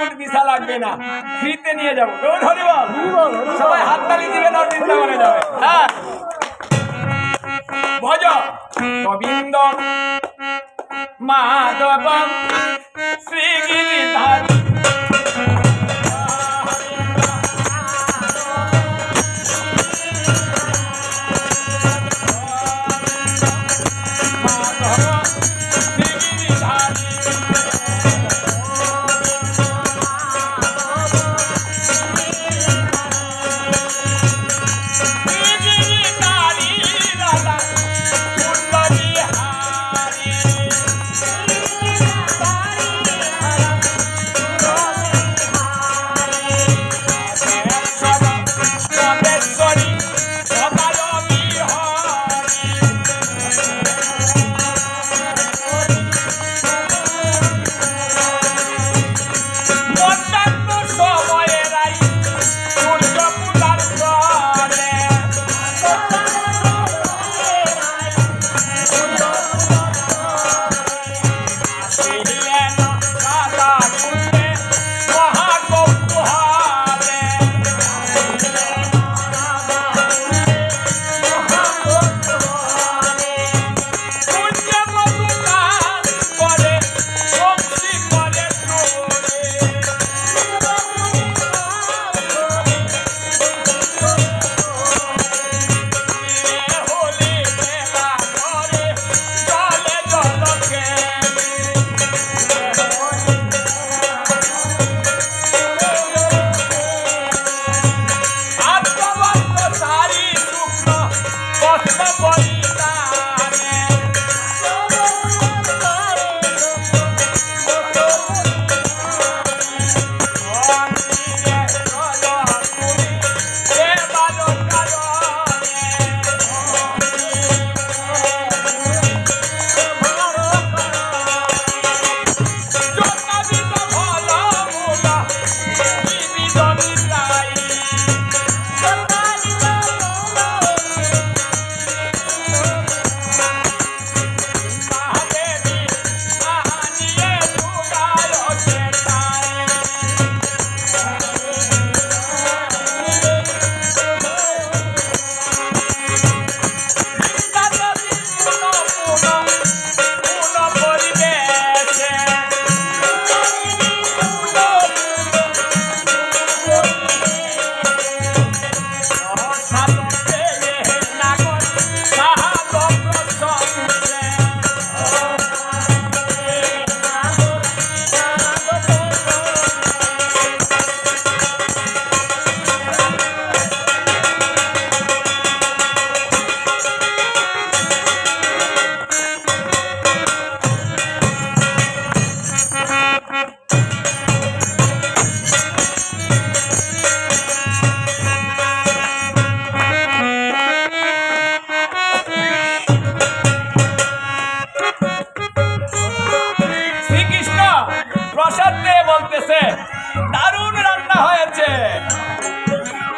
Foot visa লাগবে না, ফ্রিতে নিয়ে যাবো। সবাই হাততালি দিবেন আর বৃন্দাবনে যাবে। হ্যাঁ, ভজ গোবিন্দ মাধব শ্রী গিরিধারী।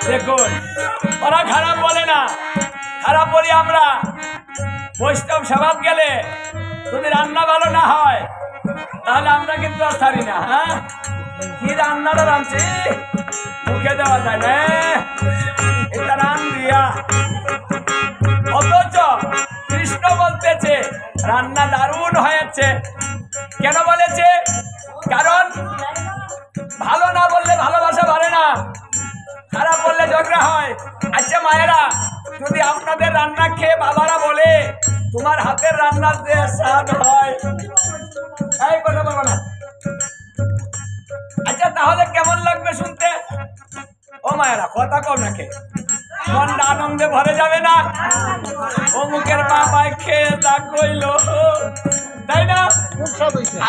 দেখুন, ওরা খারাপ বলে না, খারাপ বলি আমরা। বৈষ্ণব স্বভাব গেলে যদি রান্না ভালো না হয় তাহলে আমরা কিন্তু আর ছাড়ি না। হ্যাঁ, কি রান্নাটা রাঁধছি মুখে দেওয়া যায় না, এটা রান দিয়া। অথচ কৃষ্ণ বলতেছে রান্না দারুণ হয়েছে। কেন বলেছে? কারণ ভালো না বললে ভালোবাসা বাড়ে না, খারাপ বললে ঝগড়া হয়। আচ্ছা মায়েরা, যদি আপনাদের রান্না খেয়ে বাবারা বলে তোমার হাতের রান্নার যে স্বাদ হয়, এই কথা বলবো না। আচ্ছা তাহলে কেমন লাগবে শুনতে? ও মায়েরা কথা কম নাকি? মনটা আনন্দে ভরে যাবে না? অমুকের বাবাই খেয়ে তা কইল, তাই না?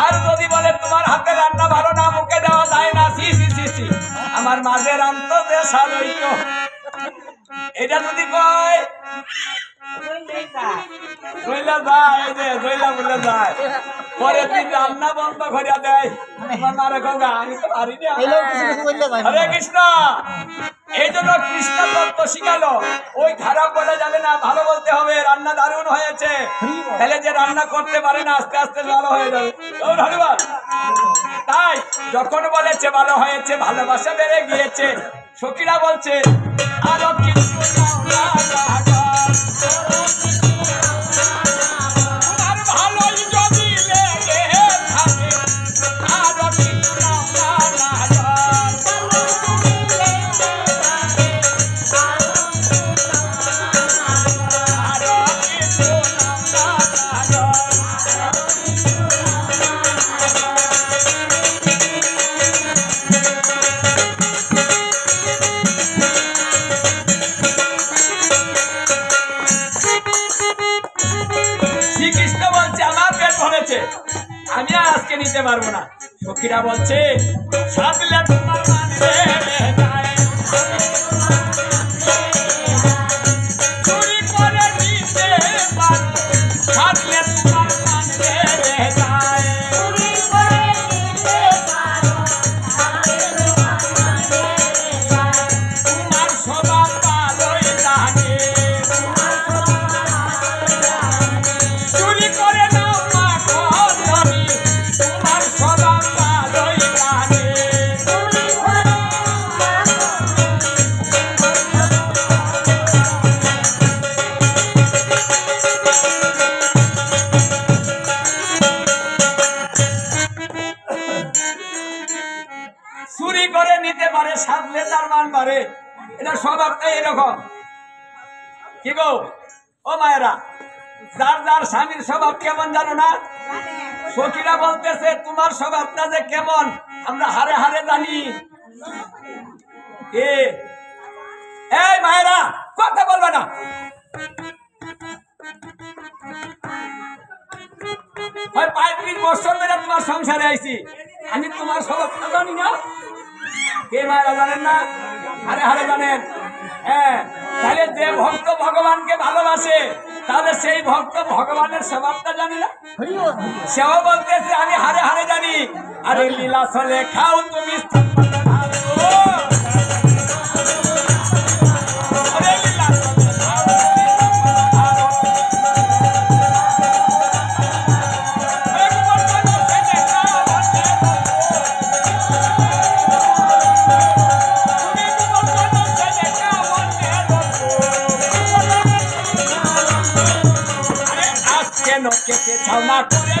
আর যদি বলে তোমার হাতে রান্না ভালো না, মুখে দেওয়া যায় না, সি সি সি সি আমার মাঝে রান্ত যে স্বাদ হইতো, এটা যদি কয় জইলা যায়, এই যে জইলা বলে যায়, পরের দিন রান্না বন্ধ করে দেয়। আমার মারে কওগা, আমি তো পারি না। হরে কৃষ্ণ। এই জন্য কৃষ্ণ তত্ত্ব শিখালো, ওই খারাপ বলা যাবে না, ভালো বলতে হবে। রান্না দারুণ হয়েছে, তাহলে যে রান্না করতে পারে না আস্তে আস্তে ভালো হয়ে যাবে। তাই যখন বলেছে ভালো হয়েছে, ভালোবাসা বেড়ে গিয়েছে, সখীরা বলছে আরো কিছু আমি আজকে নিতে পারবো না। সখীরা বলছে সাধলে তোমার মানবে চুরি করে নিতে পারো, সাধলে তোমার মানবে তোমার স্বভাব ভালোই লাগে, চুরি করে নাও মা ধনী, তোমার স্বভাব ভালোই লাগে। চুরি করে নিতে পারে, সাধলে তার মান বাড়ে, এটা স্বভাবটাই এরকম। কি গো ও মায়েরা, যার যার স্বামীর স্বভাব কেমন জানো না? সখীরা বলতেছে তোমার স্বভাবটা যে কেমন আমরা হারে হারে জানি। এই মায়েরা কথা বলবে না, হয় 35 বছর ধরে তোমার সংসারে আইছি, আমি তোমার স্বভাবটা জানি না? কে মায়েরা জানেন না? হারে হারে জানেন। হ্যাঁ, তাহলে যে ভক্ত ভগবানকে ভালোবাসে, তাহলে সেই ভক্ত ভগবানের স্বভাবটা জানে না? সেও বলতেছে আমি হারে হারে জানি। আরে লীলা চলে খাও তুমি, কেন কেটে ছাও না করে